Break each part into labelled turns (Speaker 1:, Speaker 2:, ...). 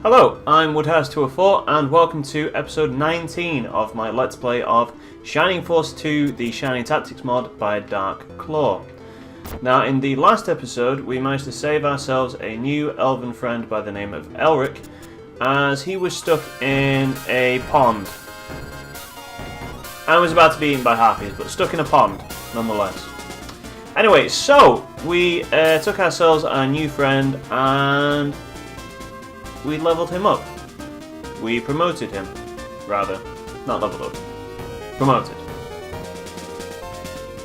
Speaker 1: Hello, I'm Woodhouse204 and welcome to episode 19 of my Let's Play of Shining Force 2, the Shining Tactics mod by Dark Claw. Now, in the last episode, we managed to save ourselves a new elven friend by the name of Elric, as he was stuck in a pond. And was about to be eaten by harpies, but stuck in a pond, nonetheless. Anyway, so, we took ourselves a new friend and we leveled him up. We promoted him, rather. Not leveled up. Promoted.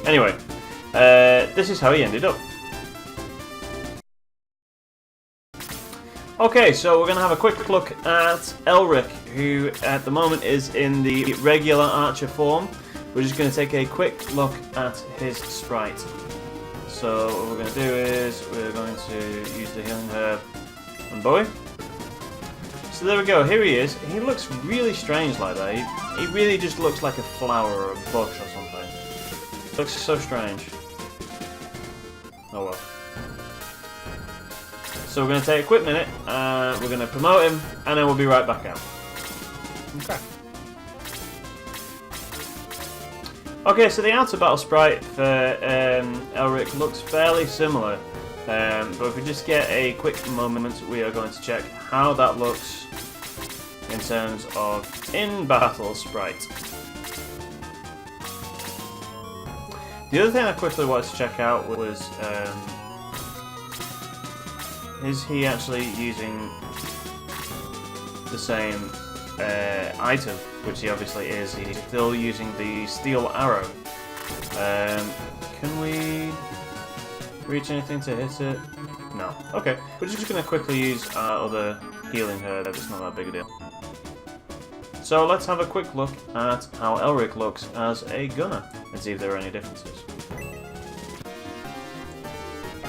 Speaker 1: Anyway, this is how he ended up. Okay, so we're going to have a quick look at Elric, who at the moment is in the regular archer form. We're just going to take a quick look at his sprite. So what we're going to do is we're going to use the healing herb on Bowie. So there we go, here he is. He looks really strange like that. He really just looks like a flower or a bush or something. Looks so strange. Oh well. So we're going to take a quick minute, we're going to promote him, and then we'll be right back out. Okay. Okay, so the outer battle sprite for Elric looks fairly similar. But if we just get a quick moment, we are going to check how that looks in terms of in-battle sprite. The other thing I quickly wanted to check out was, is he actually using the same item, which he obviously is. He's still using the steel arrow. Can we reach anything to hit it? No. Okay. We're just going to quickly use our other healing herb. It's not that big a deal. So let's have a quick look at how Elric looks as a gunner and see if there are any differences.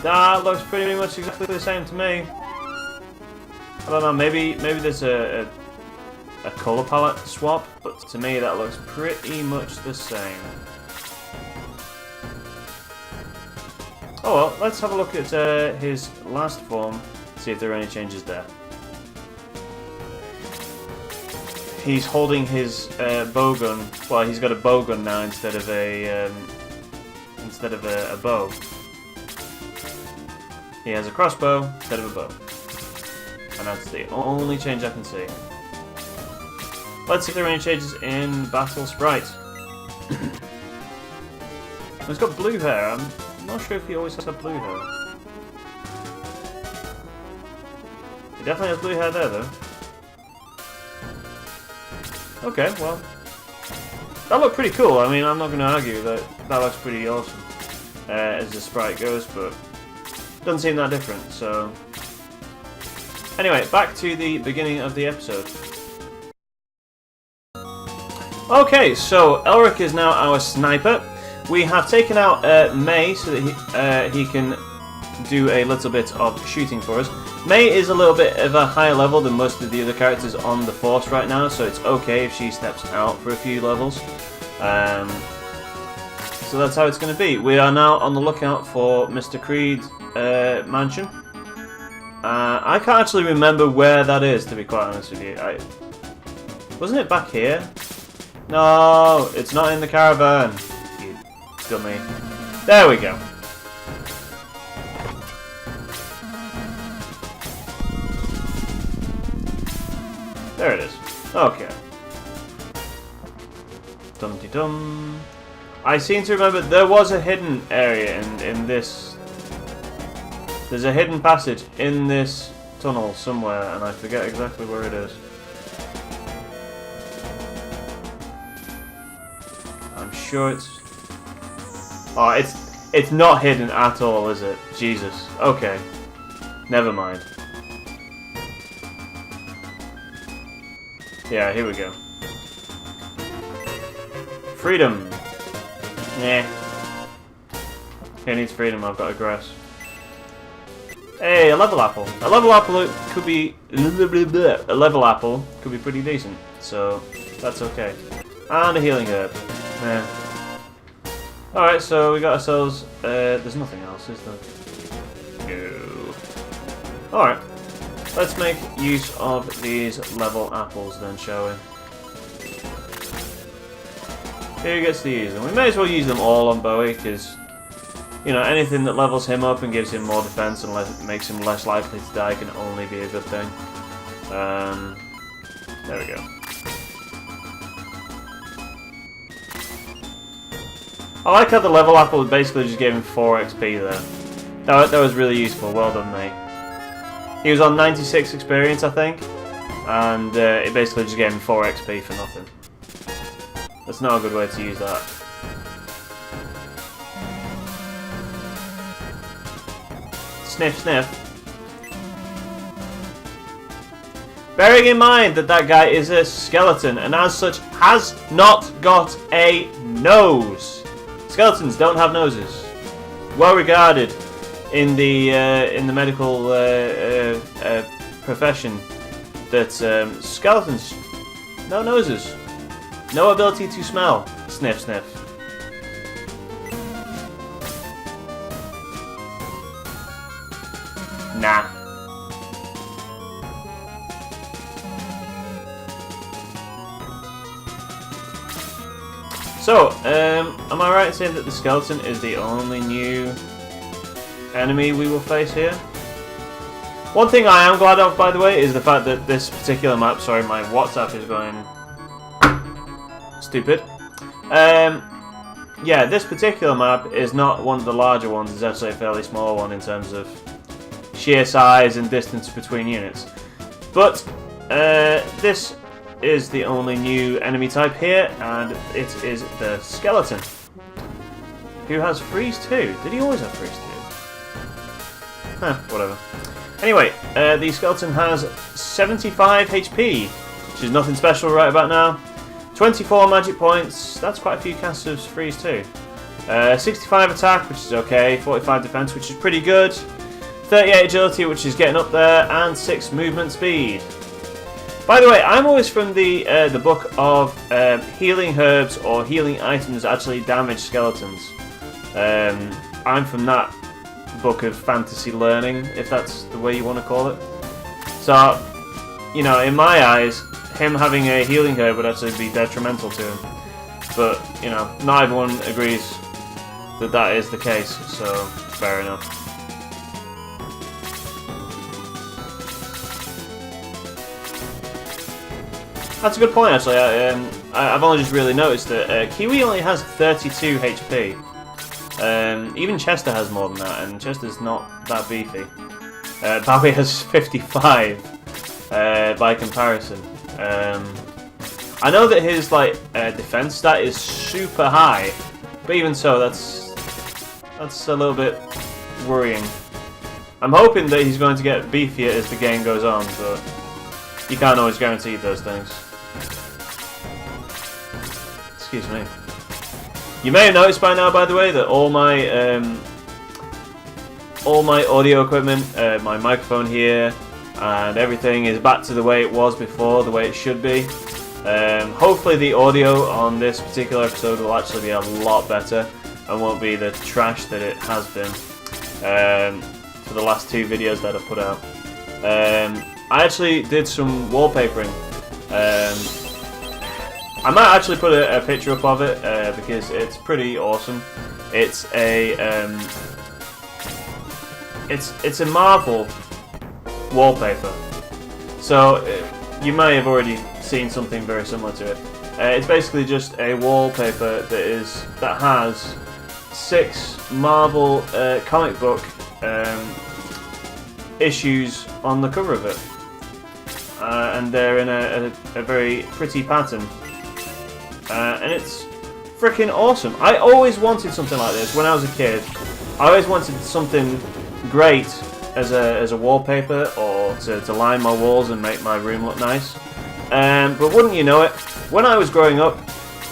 Speaker 1: That looks pretty much exactly the same to me. I don't know, maybe there's a colour palette swap, but to me that looks pretty much the same. Oh well, let's have a look at his last form, see if there are any changes there. He's holding his bow gun. Well, he's got a bow gun now instead of a bow. He has a crossbow instead of a bow, and that's the only change I can see. Let's see if there are any changes in battle sprite. He's got blue hair. I'm not sure if he always has blue hair. He definitely has blue hair there, though. Okay, well, that looked pretty cool. I mean, I'm not going to argue that that looks pretty awesome as the sprite goes, but doesn't seem that different. So, anyway, back to the beginning of the episode. Okay, so Elric is now our sniper. We have taken out May so that he can do a little bit of shooting for us. May is a little bit of a higher level than most of the other characters on the force right now, so it's okay if she steps out for a few levels. So that's how it's going to be. We are now on the lookout for Mr. Creed's mansion. I can't actually remember where that is, to be quite honest with you. Wasn't it back here? No, it's not in the caravan. You dummy. There we go. There it is. Okay. Dum-de-dum. I seem to remember there was a hidden area in this. There's a hidden passage in this tunnel somewhere, and I forget exactly where it is. I'm sure it's... Oh, it's not hidden at all, is it? Jesus. Okay. Never mind. Yeah, here we go. Freedom! Nah. Who needs freedom? I've got a grass. Hey, a level apple. A level apple could be... A level apple could be pretty decent, so that's okay. And a healing herb. Yeah. Alright, so we got ourselves... there's nothing else, is there? No. Alright. Let's make use of these level apples then, shall we? Who gets to use them? We may as well use them all on Bowie, because, you know, anything that levels him up and gives him more defense and makes him less likely to die can only be a good thing. There we go. I like how the level apple basically just gave him 4 XP there. That was really useful. Well done, mate. He was on 96 experience, I think, and it basically just gave him 4 XP for nothing. That's not a good way to use that. Sniff, sniff. Bearing in mind that that guy is a skeleton and as such has not got a nose. Skeletons don't have noses. Well regarded in the medical profession that skeletons no noses, no ability to smell. Sniff, sniff. Nah. So, am I right in saying that the skeleton is the only new enemy we will face here? One thing I am glad of, by the way, is the fact that this particular map, sorry, my WhatsApp is going stupid. Yeah, this particular map is not one of the larger ones, it's actually a fairly small one in terms of sheer size and distance between units. But, this is the only new enemy type here, and it is the skeleton, who has freeze 2. Did he always have freeze 2? Huh, whatever. Anyway, the skeleton has 75 HP, which is nothing special right about now. 24 magic points, that's quite a few casts of freeze 2. 65 attack, which is okay. 45 defense, which is pretty good. 38 agility, which is getting up there, and 6 movement speed. By the way, I'm always from the book of healing herbs or healing items actually damage skeletons. I'm from that book of fantasy learning, if that's the way you want to call it. So, you know, in my eyes, him having a healing herb would actually be detrimental to him. But, you know, not everyone agrees that that is the case, so fair enough. That's a good point, actually. I've only just really noticed that Kiwi only has 32 HP. Even Chester has more than that, and Chester's not that beefy. Bowie has 55 by comparison. I know that his defense stat is super high, but even so, that's a little bit worrying. I'm hoping that he's going to get beefier as the game goes on, but you can't always guarantee those things. Excuse me. You may have noticed by now, by the way, that all my audio equipment, my microphone here, and everything is back to the way it was before, the way it should be. Hopefully the audio on this particular episode will actually be a lot better and won't be the trash that it has been for the last 2 videos that I've put out. I actually did some wallpapering. I might actually put a picture up of it because it's pretty awesome. It's a it's a Marvel wallpaper. So you may have already seen something very similar to it. It's basically just a wallpaper that has 6 Marvel comic book issues on the cover of it, and they're in a very pretty pattern. And it's freaking awesome. I always wanted something like this when I was a kid. I always wanted something great as a wallpaper or to line my walls and make my room look nice. But wouldn't you know it, when I was growing up,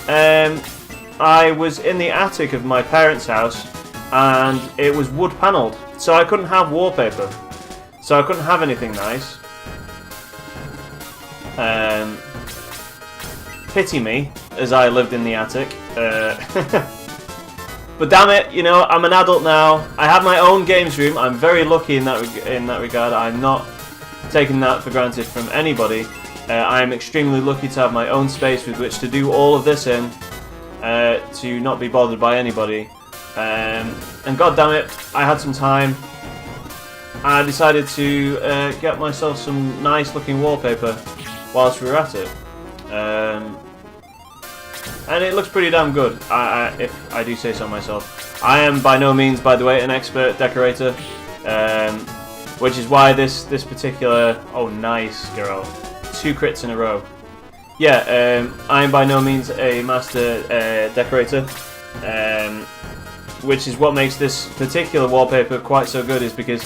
Speaker 1: I was in the attic of my parents' house and it was wood panelled, so I couldn't have wallpaper. So I couldn't have anything nice. Pity me, as I lived in the attic. But damn it, you know, I'm an adult now. I have my own games room. I'm very lucky in that regard. I'm not taking that for granted from anybody. I am extremely lucky to have my own space with which to do all of this in, to not be bothered by anybody. And god damn it, I had some time. I decided to get myself some nice looking wallpaper whilst we were at it. And it looks pretty damn good, if I do say so myself. I am by no means, by the way, an expert decorator, which is why this particular... Oh, nice, girl. 2 crits in a row. Yeah, I am by no means a master decorator, which is what makes this particular wallpaper quite so good, is because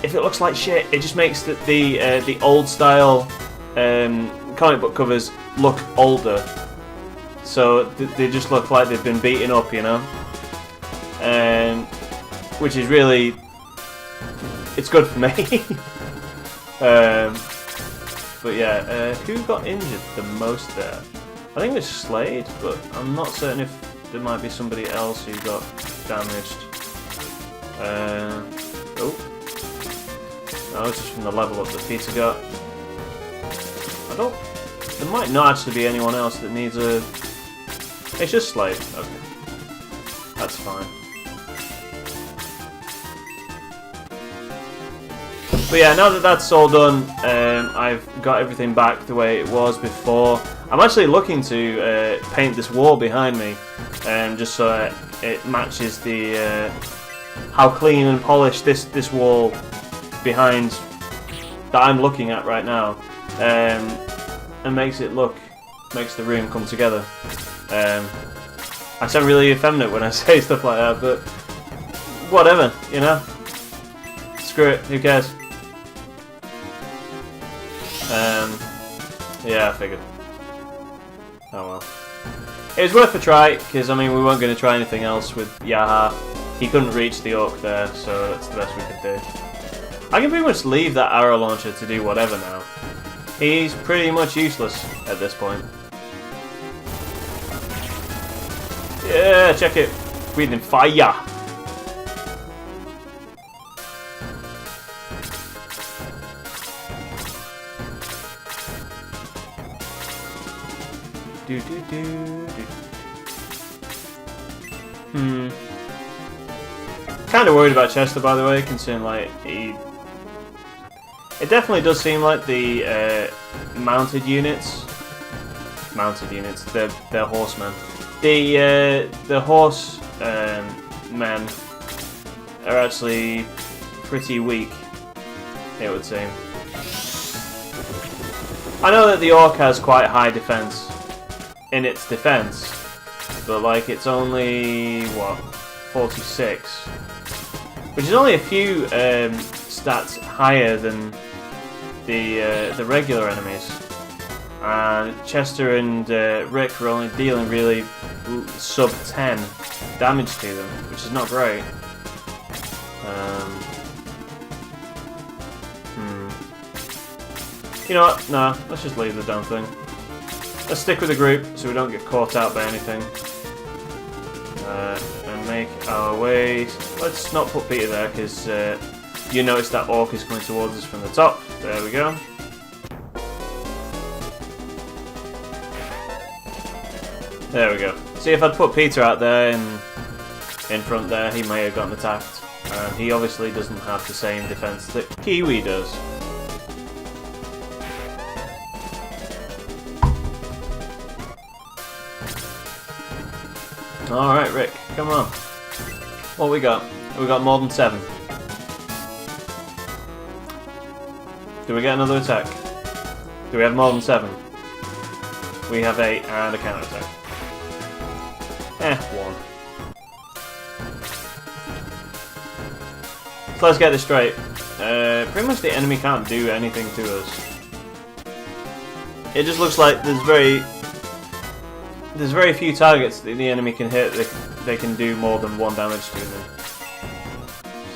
Speaker 1: if it looks like shit, it just makes the old style comic book covers look older. So they just look like they've been beaten up, you know? Which is really... It's good for me. But yeah, who got injured the most there? I think it was Slade, but I'm not certain if there might be somebody else who got damaged. Oh. No, it's just from the level up that Peter got. There might not actually be anyone else that needs a... It's just Slade. Okay. That's fine. But yeah, now that that's all done, I've got everything back the way it was before. I'm actually looking to paint this wall behind me, just so it matches the how clean and polished this wall behind that I'm looking at right now, and makes the room come together. I sound really effeminate when I say stuff like that, but whatever, you know. Screw it, who cares? Yeah, I figured. Oh well. It was worth a try, because I mean we weren't going to try anything else with Yaha. He couldn't reach the orc there, so that's the best we could do. I can pretty much leave that arrow launcher to do whatever now. He's pretty much useless at this point. Yeah, check it. Breathing fire. Kind of worried about Chester, by the way, considering like it definitely does seem like the mounted units, they're horsemen. The horse men are actually pretty weak, it would seem. I know that the orc has quite high defense in its defense, but like it's only what, 46, which is only a few stats higher than the regular enemies. And Chester and Rick were only dealing really sub 10 damage to them, which is not great. You know what? Nah, let's just leave the damn thing. Let's stick with the group so we don't get caught out by anything. And make our way. Let's not put Peter there because you notice that orc is coming towards us from the top. There we go. There we go. See, if I'd put Peter out there in front there, he may have gotten attacked. And he obviously doesn't have the same defense that Kiwi does. Alright, Rick, come on. What we got? We got more than 7. Do we get another attack? Do we have more than 7? We have 8 and a counter attack. 1. So let's get this straight. Pretty much the enemy can't do anything to us. It just looks like there's very few targets that the enemy can hit that they can do more than 1 damage to them.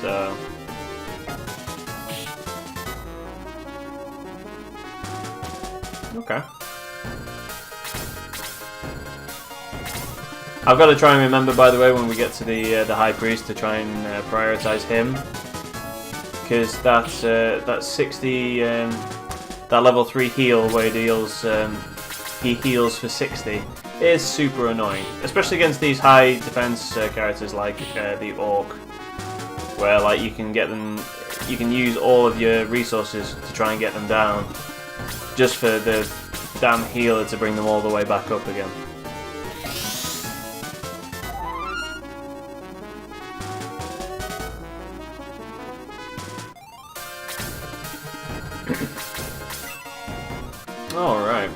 Speaker 1: So okay. I've got to try and remember, by the way, when we get to the High Priest, to try and prioritize him. because that 60 that level 3 heal where he heals for 60 is super annoying, especially against these high defense characters like the Orc, where like you can use all of your resources to try and get them down, just for the damn healer to bring them all the way back up again. Alright.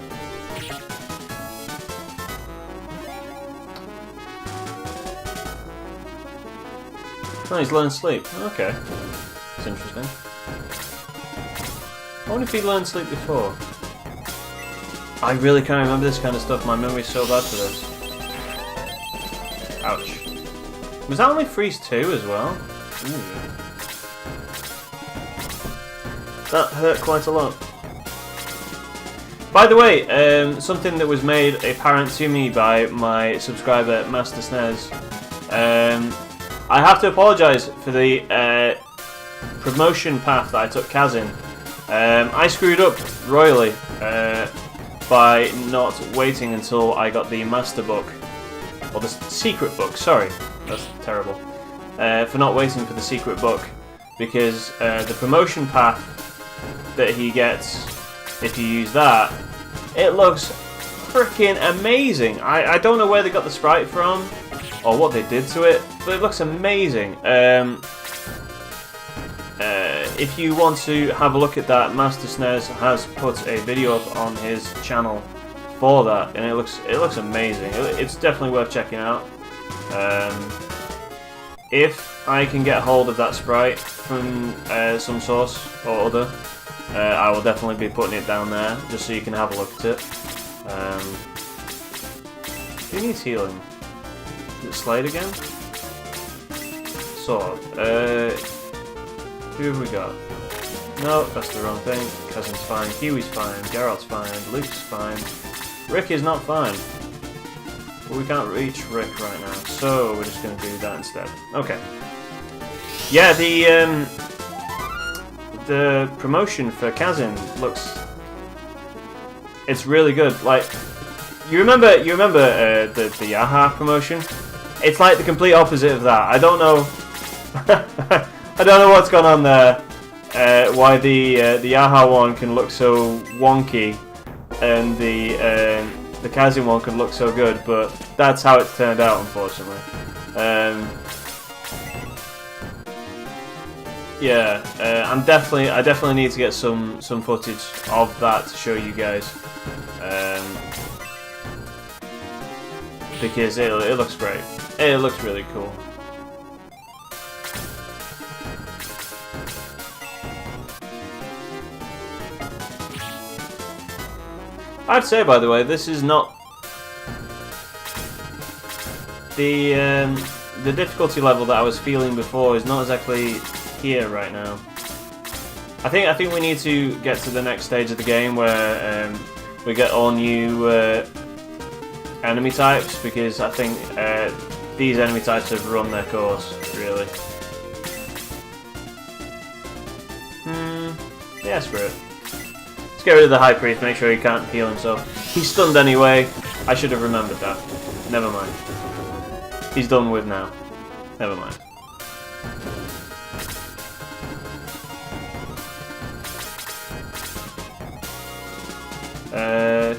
Speaker 1: Oh, he's learned sleep. Okay. That's interesting. I wonder if he learned sleep before. I really can't remember this kind of stuff. My memory's so bad for this. Ouch. Was that only freeze 2 as well? Ooh. That hurt quite a lot. By the way, something that was made apparent to me by my subscriber, Master SNES. I have to apologise for the promotion path that I took Kaz in. I screwed up royally by not waiting until I got the Master Book. Or the Secret Book, sorry. That's terrible. For not waiting for the Secret Book. Because the promotion path that he gets, if you use that, it looks freaking amazing. I don't know where they got the sprite from, or what they did to it, but it looks amazing. If you want to have a look at that, Master SNES has put a video up on his channel for that, and it looks amazing. It's definitely worth checking out. If I can get hold of that sprite from some source or other, I will definitely be putting it down there, just so you can have a look at it. Who needs healing? Is it Slade again? Sword. Who have we got? No, that's the wrong thing. Cousin's fine, Huey's fine, Geralt's fine, Luke's fine. Rick is not fine. Well, we can't reach Rick right now, so we're just going to do that instead. Okay. Yeah, the promotion for Kazin looks... It's really good. Like, you remember the Yaha promotion? It's like the complete opposite of that. I don't know. I don't know what's gone on there. Why the Yaha one can look so wonky, and the Kazin one can look so good, but that's how it's turned out, unfortunately. Yeah, I definitely need to get some footage of that to show you guys, because it looks great. It looks really cool. I'd say, by the way, this is not the difficulty level that I was feeling before is not exactly here right now. I think we need to get to the next stage of the game where we get all new enemy types, because I think these enemy types have run their course, really. Yeah, screw it. Let's get rid of the High Priest, make sure he can't heal himself. He's stunned anyway. I should have remembered that. Never mind. He's done with now. Never mind.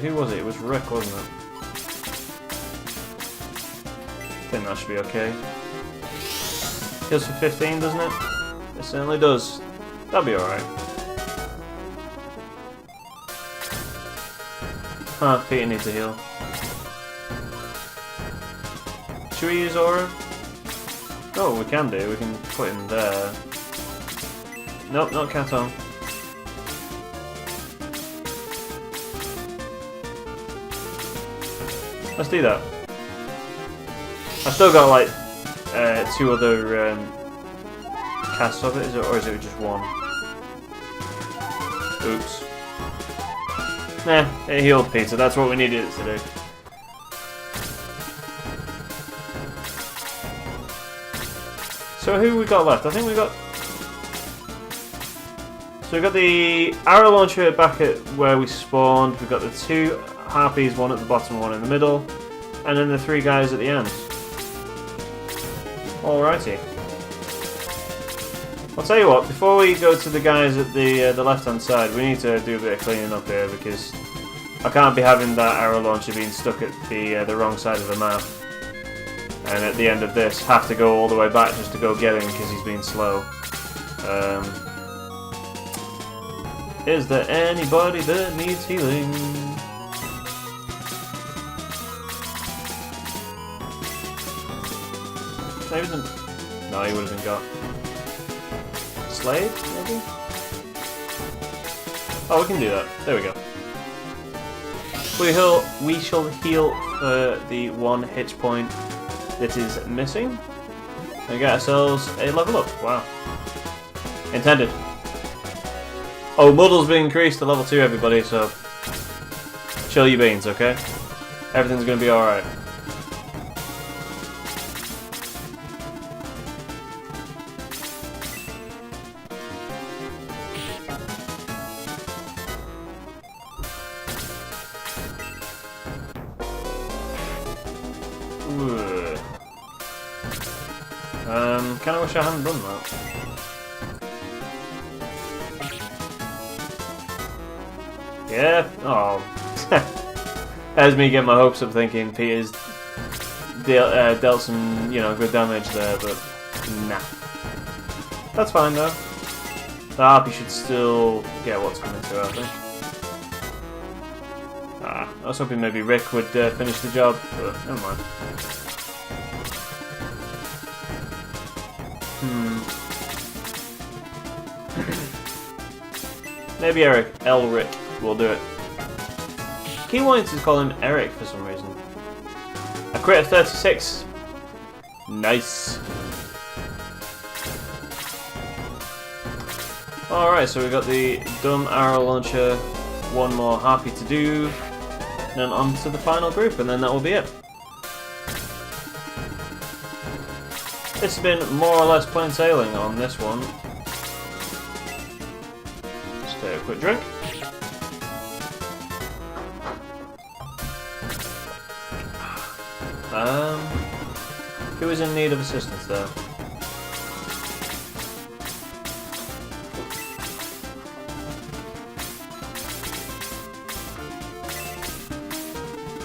Speaker 1: Who was it? It was Rick, wasn't it? I think that should be okay. Heals for 15, doesn't it? It certainly does. That'll be alright. Huh, Peter needs a heal. Should we use Aura? Oh, we can do. We can put him there. Nope, not Katon. Let's do that. I've still got like 2 other casts of it, or is it just one? Oops. Nah, it healed Peter, that's what we needed it to do. So who we got left? I think we got So we've got the arrow launcher back at where we spawned. We've got the 2 harpies, one at the bottom, one in the middle, and then the 3 guys at the end. Alrighty. I'll tell you what, before we go to the guys at the left-hand side, we need to do a bit of cleaning up here, because I can't be having that arrow launcher being stuck at the wrong side of the map. And at the end of this, have to go all the way back just to go get him because he's being slow. Is there anybody that needs healing? Maybe no, he would have been got. Slave, maybe? Oh, we can do that. There we go. We shall heal for the 1 hit point that is missing. And get ourselves a level up. Wow. Intended. Oh, muddle's been increased to level 2, everybody, so chill your beans, okay? Everything's gonna be alright. Kinda wish I hadn't done that. Yeah, oh. There's me getting my hopes up thinking Peter's dealt some, good damage there, but nah. That's fine though. The harpy should still get what's coming to her, I think. I was hoping maybe Rick would finish the job, but never mind. Maybe Elric will do it. Keep wanting to call him Eric for some reason. A crit of 36. Nice. Alright, so we've got the dumb arrow launcher, 1 more harpy to do, and then on to the final group, and then that will be it. It's been more or less plain sailing on this one. Just take a quick drink. Who is in need of assistance there?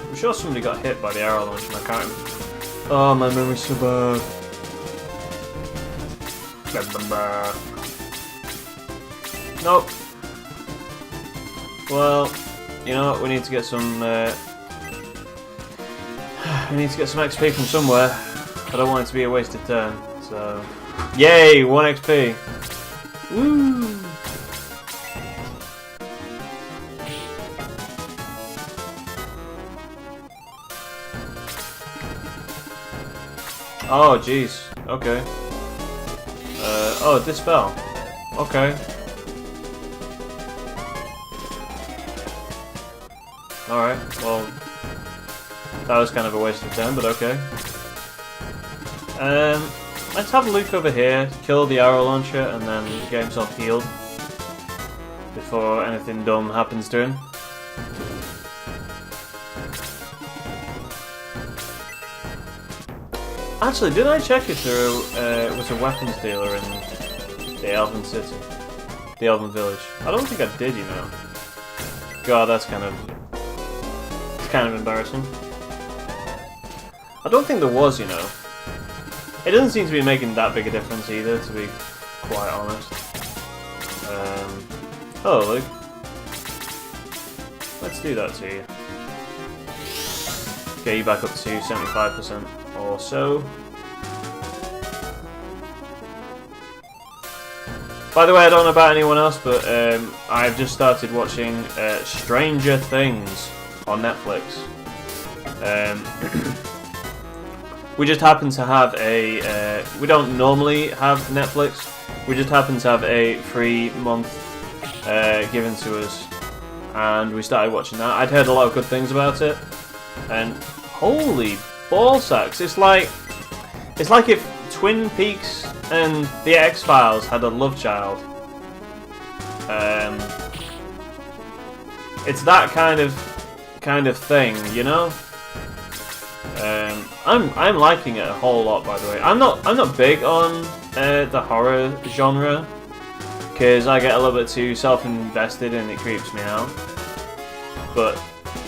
Speaker 1: I'm sure somebody got hit by the arrow launcher and I can't remember. Oh, my memory's so bad. Nope. Well, you know what? We need to get some. We need to get some XP from somewhere. I don't want it to be a wasted turn. So, yay! 1 XP. Woo! Oh, jeez. Okay. Oh, dispel. Okay. Alright, well, that was kind of a waste of time, but okay. Let's have a look over here, kill the arrow launcher, and then get himself healed before anything dumb happens to him. Actually, did I check if there was a weapons dealer in the Elven City? The Elven Village? I don't think I did, you know. God, that's kind of embarrassing. I don't think there was, you know. It doesn't seem to be making that big a difference either, to be quite honest. Oh, look. Let's do that to you. Get you back up to 75% or so. By the way, I don't know about anyone else, but I've just started watching Stranger Things on Netflix. We just happen to have a... we don't normally have Netflix. We just happen to have a free month given to us. And we started watching that. I'd heard a lot of good things about it. And holy ballsacks. It's like if Twin Peaks and The X-Files had a love child. It's that kind of thing, you know. I'm liking it a whole lot, by the way. I'm not big on the horror genre because I get a little bit too self-invested and it creeps me out. But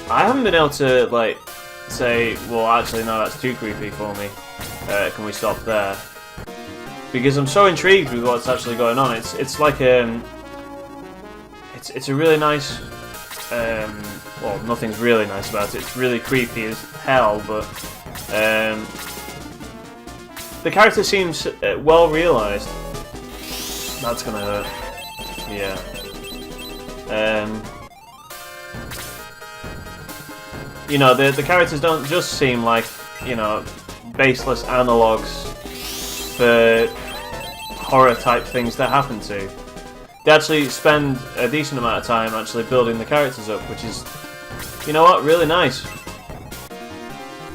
Speaker 1: I haven't been able to like say, well, actually, no, that's too creepy for me. Can we stop there? Because I'm so intrigued with what's actually going on. It's like it's a really nice. Well, nothing's really nice about it. It's really creepy as hell, but the character seems well realised. That's gonna hurt. Yeah. You know, the characters don't just seem like, you know, baseless analogues for horror type things that happen to. They actually spend a decent amount of time actually building the characters up, which is, you know what, really nice.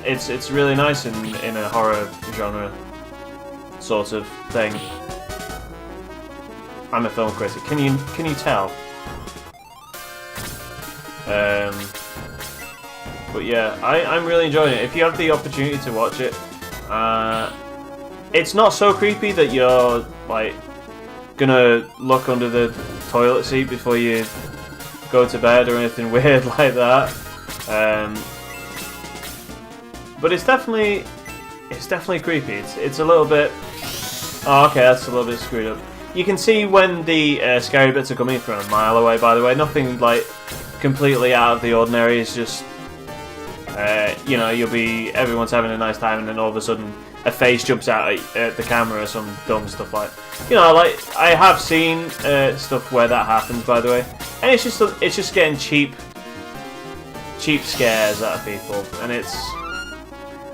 Speaker 1: It's really nice in a horror genre sort of thing. I'm a film critic. Can you tell? But yeah, I'm really enjoying it. If you have the opportunity to watch it, it's not so creepy that you're like gonna look under the toilet seat before you go to bed or anything weird like that. But it's definitely creepy. It's a little bit. Oh, okay, that's a little bit screwed up. You can see when the scary bits are coming from a mile away. By the way, nothing like completely out of the ordinary. It's just you know, everyone's having a nice time, and then all of a sudden a face jumps out at the camera or some dumb stuff like. You know, like I have seen stuff where that happens, by the way, and it's just getting cheap scares out of people, and it's.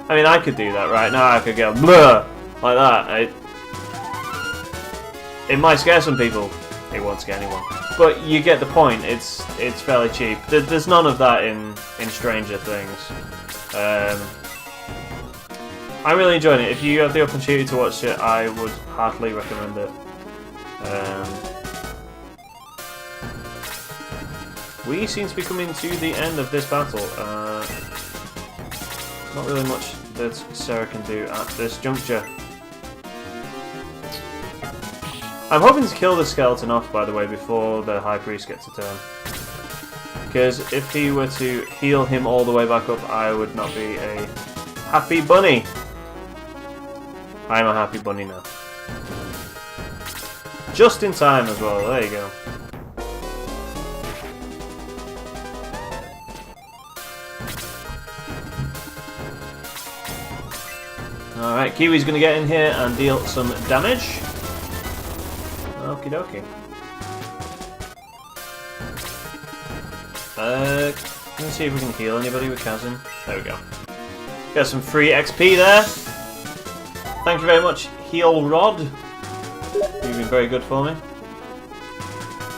Speaker 1: I mean, I could do that right now. I could go bleh like that. It might scare some people. It won't scare anyone. But you get the point. It's fairly cheap. There's none of that in Stranger Things. I'm really enjoying it. If you have the opportunity to watch it, I would heartily recommend it. We seem to be coming to the end of this battle. Not really much that Sarah can do at this juncture. I'm hoping to kill the skeleton off, by the way, before the High Priest gets a turn. Because if he were to heal him all the way back up, I would not be a happy bunny. I'm a happy bunny now. Just in time as well, there you go. Alright, Kiwi's going to get in here and deal some damage. Okie dokie. Let's see if we can heal anybody with Kazim. There we go. Got some free XP there. Thank you very much, Heal Rod. You've been very good for me.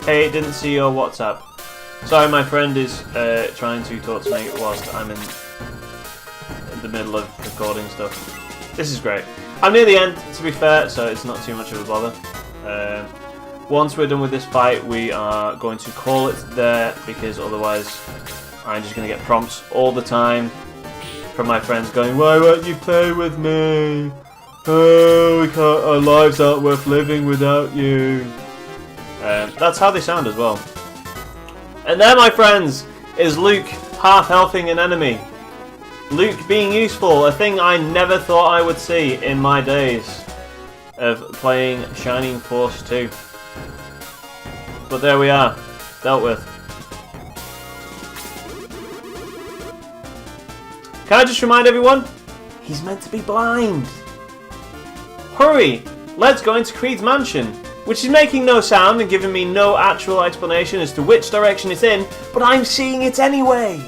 Speaker 1: Hey, didn't see your WhatsApp. Sorry, my friend is trying to talk to me whilst I'm in the middle of recording stuff. This is great. I'm near the end, to be fair, so it's not too much of a bother. Once we're done with this fight, we are going to call it there, because otherwise I'm just going to get prompts all the time from my friends going, "Why won't you play with me? Oh, we can't, our lives aren't worth living without you." That's how they sound as well. And there, my friends, is Luke half-healthing an enemy. Luke being useful, a thing I never thought I would see in my days of playing Shining Force 2. But there we are, dealt with. Can I just remind everyone, he's meant to be blind. Hurry, let's go into Creed's mansion, which is making no sound and giving me no actual explanation as to which direction it's in, but I'm seeing it anyway.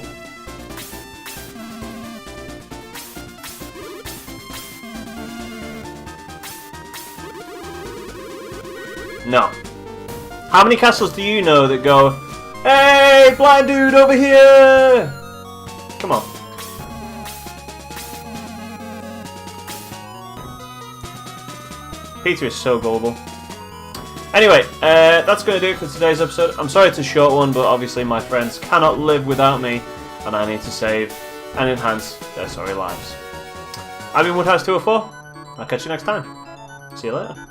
Speaker 1: No. How many castles do you know that go, "Hey, blind dude over here"? Come on. Peter is so gullible. Anyway, that's going to do it for today's episode. I'm sorry it's a short one, but obviously my friends cannot live without me, and I need to save and enhance their sorry lives. I've been Woodhouse204. I'll catch you next time. See you later.